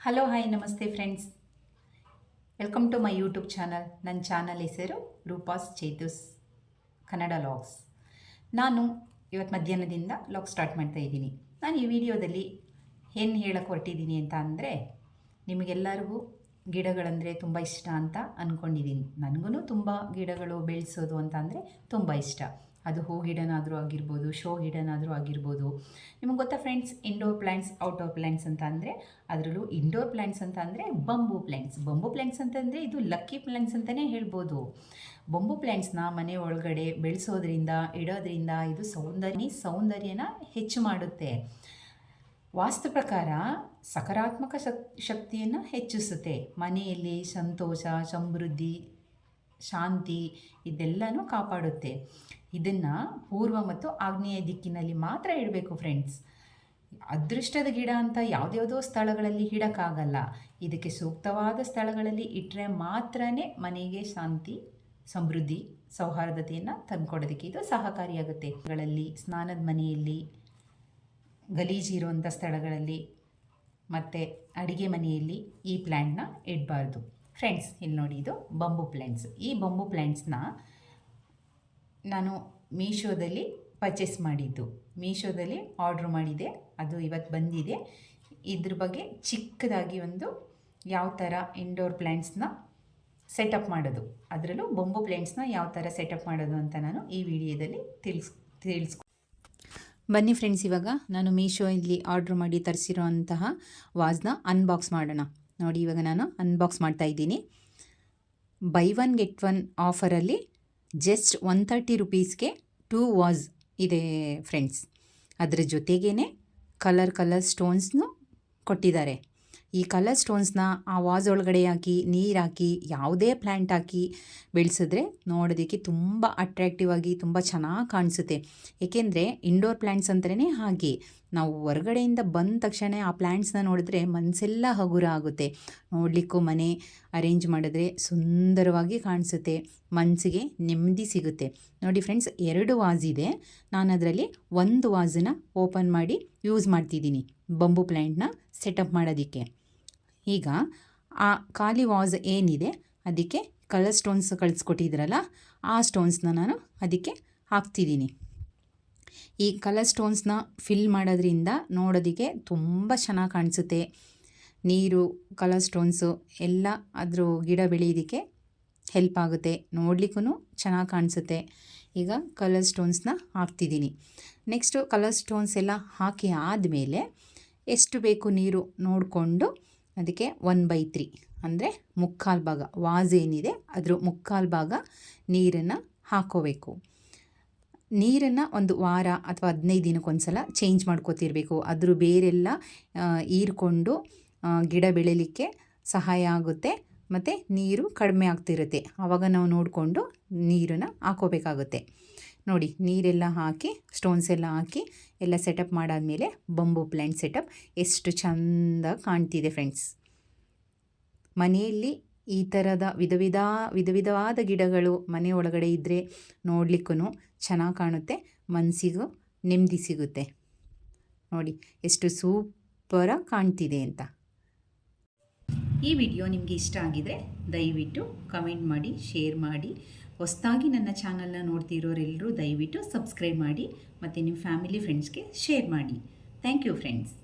Hello hi namaste friends, welcome to my YouTube channel. ನನ್ನ channel ಹೆಸರು Roopas ಚೇತುಸ್ Kannada logs. ನಾನು ಇವತ್ತು ಮಧ್ಯಾಹ್ನದಿಂದ ಲಾಗ್ ಸ್ಟಾರ್ಟ್ ಮಾಡ್ತಾ ಇದ್ದೀನಿ. ನಾನು ಈ ವಿಡಿಯೋದಲ್ಲಿ ಏನು ಹೇಳಕ್ಕೆ ಹೊರಟಿದ್ದೀನಿ ಅಂತ ಅಂದರೆ, ನಿಮಗೆಲ್ಲರಿಗೂ ಗಿಡಗಳಂದರೆ ತುಂಬ ಇಷ್ಟ ಅಂತ ಅಂದ್ಕೊಂಡಿದ್ದೀನಿ. ನನಗೂ ತುಂಬ ಗಿಡಗಳು ಬೆಳೆಸೋದು ಅಂತ ಅಂದರೆ ತುಂಬ ಇಷ್ಟ. ಅದು ಹೂ ಗಿಡನಾದರೂ ಆಗಿರ್ಬೋದು, ಶೋ ಗಿಡನಾದರೂ ಆಗಿರ್ಬೋದು. ನಿಮಗೆ ಗೊತ್ತಾ friends, indoor plants, outdoor plants ಅಂತ ಅಂದರೆ, ಅದರಲ್ಲೂ ಇಂಡೋರ್ ಪ್ಲ್ಯಾಂಟ್ಸ್ ಅಂತ ಅಂದರೆ ಬಂಬೂ ಪ್ಲ್ಯಾಂಟ್ಸ್ ಅಂತಂದರೆ ಇದು ಲಕ್ಕಿ ಪ್ಲ್ಯಾಂಟ್ಸ್ ಅಂತಲೇ ಹೇಳ್ಬೋದು. ಬಂಬೂ ಪ್ಲ್ಯಾಂಟ್ಸ್ನ ಮನೆ ಒಳಗಡೆ ಬೆಳೆಸೋದ್ರಿಂದ, ಇಡೋದ್ರಿಂದ ಇದು ಸೌಂದರ್ಯನ ಹೆಚ್ಚು ಮಾಡುತ್ತೆ. ವಾಸ್ತು ಪ್ರಕಾರ ಸಕಾರಾತ್ಮಕ ಶಕ್ತಿಯನ್ನು ಹೆಚ್ಚಿಸುತ್ತೆ. ಮನೆಯಲ್ಲಿ ಸಂತೋಷ, ಸಮೃದ್ಧಿ, ಶಾಂತಿ ಇದೆಲ್ಲನೂ ಕಾಪಾಡುತ್ತೆ. ಇದನ್ನು ಪೂರ್ವ ಮತ್ತು ಆಗ್ನೇಯ ದಿಕ್ಕಿನಲ್ಲಿ ಮಾತ್ರ ಇಡಬೇಕು ಫ್ರೆಂಡ್ಸ್. ಅದೃಷ್ಟದ ಗಿಡ ಅಂತ ಯಾವುದ್ಯಾವುದೋ ಸ್ಥಳಗಳಲ್ಲಿ ಇಡೋಕ್ಕಾಗಲ್ಲ. ಇದಕ್ಕೆ ಸೂಕ್ತವಾದ ಸ್ಥಳಗಳಲ್ಲಿ ಇಟ್ಟರೆ ಮಾತ್ರ ಮನೆಗೆ ಶಾಂತಿ, ಸಮೃದ್ಧಿ, ಸೌಹಾರ್ದತೆಯನ್ನು ತಂದುಕೊಡೋದಕ್ಕೆ ಇದು ಸಹಕಾರಿಯಾಗುತ್ತೆ. ಸ್ನಾನದ ಮನೆಯಲ್ಲಿ, ಗಲೀಜಿರುವಂಥ ಸ್ಥಳಗಳಲ್ಲಿ ಮತ್ತು ಅಡುಗೆ ಮನೆಯಲ್ಲಿ ಈ ಪ್ಲ್ಯಾಂಟ್ನ ಇಡಬಾರ್ದು ಫ್ರೆಂಡ್ಸ್. ಇಲ್ಲಿ ನೋಡಿ, ಇದು ಬಂಬೂ ಪ್ಲ್ಯಾಂಟ್ಸ್. ಈ ಬಂಬೂ ಪ್ಲ್ಯಾಂಟ್ಸ್ನ ನಾನು ಮೀಶೋದಲ್ಲಿ ಪರ್ಚೇಸ್ ಮಾಡಿದ್ದು. ಮೀಶೋದಲ್ಲಿ ಆರ್ಡ್ರ್ ಮಾಡಿದೆ, ಅದು ಇವತ್ತು ಬಂದಿದೆ. ಇದ್ರ ಬಗ್ಗೆ ಚಿಕ್ಕದಾಗಿ ಒಂದು ಯಾವ ಥರ ಇಂಡೋರ್ ಪ್ಲ್ಯಾಂಟ್ಸ್ನ ಸೆಟಪ್ ಮಾಡೋದು, ಅದರಲ್ಲೂ ಬಂಬೂ ಪ್ಲ್ಯಾಂಟ್ಸ್ನ ಯಾವ ಥರ ಸೆಟಪ್ ಮಾಡೋದು ಅಂತ ನಾನು ಈ ವಿಡಿಯೋದಲ್ಲಿ ತಿಳಿಸ್ಕೊ ಬನ್ನಿ ಫ್ರೆಂಡ್ಸ್. ಇವಾಗ ನಾನು ಮೀಶೋಯಲ್ಲಿ ಆರ್ಡ್ರ್ ಮಾಡಿ ತರಿಸಿರೋ ಅಂತಹ ವಾಸ್ನ ಅನ್ಬಾಕ್ಸ್ ಮಾಡೋಣ. ನೋಡಿ, ಇವಾಗ ನಾನು ಅನ್ಬಾಕ್ಸ್ ಮಾಡ್ತಾಯಿದ್ದೀನಿ. ಬೈ ಒನ್ ಗೆಟ್ ಒನ್ ಆಫರಲ್ಲಿ ಜಸ್ಟ್ 130 ರೂಪೀಸ್ಗೆ 2 ವಾಸ್ ಇದೆ ಫ್ರೆಂಡ್ಸ್. ಅದರ ಜೊತೆಗೇ ಕಲರ್ ಸ್ಟೋನ್ಸ್ನು ಕೊಟ್ಟಿದ್ದಾರೆ. ಈ ಕಲರ್ ಸ್ಟೋನ್ಸ್ನ ಆ ವಾಸ್ ಒಳಗಡೆ ಹಾಕಿ, ನೀರು ಹಾಕಿ, ಯಾವುದೇ ಪ್ಲ್ಯಾಂಟ್ ಹಾಕಿ ಬೆಳೆಸಿದ್ರೆ ನೋಡೋದಕ್ಕೆ ತುಂಬ ಅಟ್ರ್ಯಾಕ್ಟಿವ್ ಆಗಿ ತುಂಬ ಚೆನ್ನಾಗಿ ಕಾಣಿಸುತ್ತೆ. ಏಕೆಂದರೆ ಇಂಡೋರ್ ಪ್ಲ್ಯಾಂಟ್ಸ್ ಅಂತಲೇ ಹಾಗೆ. ನಾವು ಹೊರಗಡೆಯಿಂದ ಬಂದ ತಕ್ಷಣ ಆ ಪ್ಲ್ಯಾಂಟ್ಸ್ನ ನೋಡಿದ್ರೆ ಮನಸ್ಸೆಲ್ಲ ಹಗುರ ಆಗುತ್ತೆ. ನೋಡಲಿಕ್ಕೂ ಮನೆ ಅರೇಂಜ್ ಮಾಡಿದ್ರೆ ಸುಂದರವಾಗಿ ಕಾಣಿಸುತ್ತೆ, ಮನಸ್ಸಿಗೆ ನೆಮ್ಮದಿ ಸಿಗುತ್ತೆ. ನೋಡಿ ಫ್ರೆಂಡ್ಸ್, 2 ವಾಸ್ ಇದೆ. ನಾನು ಅದರಲ್ಲಿ ಒಂದು ವಾಸನ್ನ ಓಪನ್ ಮಾಡಿ ಯೂಸ್ ಮಾಡ್ತಿದ್ದೀನಿ ಬಂಬೂ ಪ್ಲ್ಯಾಂಟ್ನ ಸೆಟಪ್ ಮಾಡೋದಕ್ಕೆ. ಈಗ ಆ ಖಾಲಿ ವಾಸ್ ಏನಿದೆ ಅದಕ್ಕೆ ಕಲರ್ ಸ್ಟೋನ್ಸ್ ಕಳಿಸ್ಕೊಟ್ಟಿದ್ರಲ್ಲ, ಆ ಸ್ಟೋನ್ಸ್ನ ನಾನು ಅದಕ್ಕೆ ಹಾಕ್ತಿದ್ದೀನಿ. ಈ ಕಲರ್ ಸ್ಟೋನ್ಸ್ನ ಫಿಲ್ ಮಾಡೋದ್ರಿಂದ ನೋಡೋದಕ್ಕೆ ತುಂಬ ಚೆನ್ನಾಗಿ ಕಾಣಿಸುತ್ತೆ. ನೀರು, ಕಲರ್ ಸ್ಟೋನ್ಸು ಎಲ್ಲ ಅದ್ರ ಗಿಡ ಬೆಳೆಯೋದಕ್ಕೆ ಹೆಲ್ಪ್ ಆಗುತ್ತೆ, ನೋಡಲಿಕ್ಕೂ ಚೆನ್ನಾಗಿ ಕಾಣಿಸುತ್ತೆ. ಈಗ ಕಲರ್ ಸ್ಟೋನ್ಸ್ನ ಹಾಕ್ತಿದ್ದೀನಿ. ನೆಕ್ಸ್ಟು ಕಲರ್ ಸ್ಟೋನ್ಸ್ ಎಲ್ಲ ಹಾಕಿ ಆದಮೇಲೆ ಎಷ್ಟು ಬೇಕು ನೀರು ನೋಡಿಕೊಂಡು ಅದಕ್ಕೆ 1/3 ಅಂದರೆ 3/4 ಭಾಗ, ವಾಸ್ ಏನಿದೆ ಅದ್ರ 3/4 ಭಾಗ ನೀರನ್ನು ಹಾಕೋಬೇಕು. ನೀರನ್ನು ಒಂದು ವಾರ ಅಥವಾ 15 ದಿನಕ್ಕೊಂದು ಸಲ ಚೇಂಜ್ ಮಾಡ್ಕೋತಿರ್ಬೇಕು. ಅದ್ರ ಬೇರೆಲ್ಲ ಹೀರ್ಕೊಂಡು ಗಿಡ ಬೆಳೀಲಿಕ್ಕೆ ಸಹಾಯ ಆಗುತ್ತೆ ಮತ್ತು ನೀರು ಕಡಿಮೆ ಆಗ್ತಿರುತ್ತೆ. ಆವಾಗ ನಾವು ನೋಡಿಕೊಂಡು ನೀರನ್ನು ಹಾಕೋಬೇಕಾಗುತ್ತೆ. ನೋಡಿ, ನೀರೆಲ್ಲ ಹಾಕಿ, ಸ್ಟೋನ್ಸ್ ಎಲ್ಲ ಹಾಕಿ ಎಲ್ಲ ಸೆಟಪ್ ಮಾಡಾದಮೇಲೆ ಬಂಬೂ ಪ್ಲ್ಯಾಂಟ್ ಸೆಟಪ್ ಎಷ್ಟು ಚೆಂದ ಕಾಣ್ತಿದೆ ಫ್ರೆಂಡ್ಸ್. ಮನೆಯಲ್ಲಿ ಈ ಥರದ ವಿಧವಾದ ಗಿಡಗಳು ಮನೆ ಒಳಗಡೆ ಇದ್ದರೆ ನೋಡಲಿಕ್ಕೂ ಚೆನ್ನಾಗಿ ಕಾಣುತ್ತೆ, ಮನಸ್ಸಿಗೂ ನೆಮ್ಮದಿ ಸಿಗುತ್ತೆ. ನೋಡಿ ಎಷ್ಟು ಸೂಪರಾಗಿ ಕಾಣ್ತಿದೆ ಅಂತ. ಈ ವಿಡಿಯೋ ನಿಮಗೆ ಇಷ್ಟ ಆಗಿದರೆ ದಯವಿಟ್ಟು ಕಮೆಂಟ್ ಮಾಡಿ, ಶೇರ್ ಮಾಡಿ. ಹೊಸದಾಗಿ ನನ್ನ ಚಾನಲ್ನ ನೋಡ್ತಿರೋರೆಲ್ಲರೂ ದಯವಿಟ್ಟು ಸಬ್ಸ್ಕ್ರೈಬ್ ಮಾಡಿ ಮತ್ತು ನಿಮ್ಮ ಫ್ಯಾಮಿಲಿ ಫ್ರೆಂಡ್ಸ್ಗೆ ಶೇರ್ ಮಾಡಿ. Thank you friends.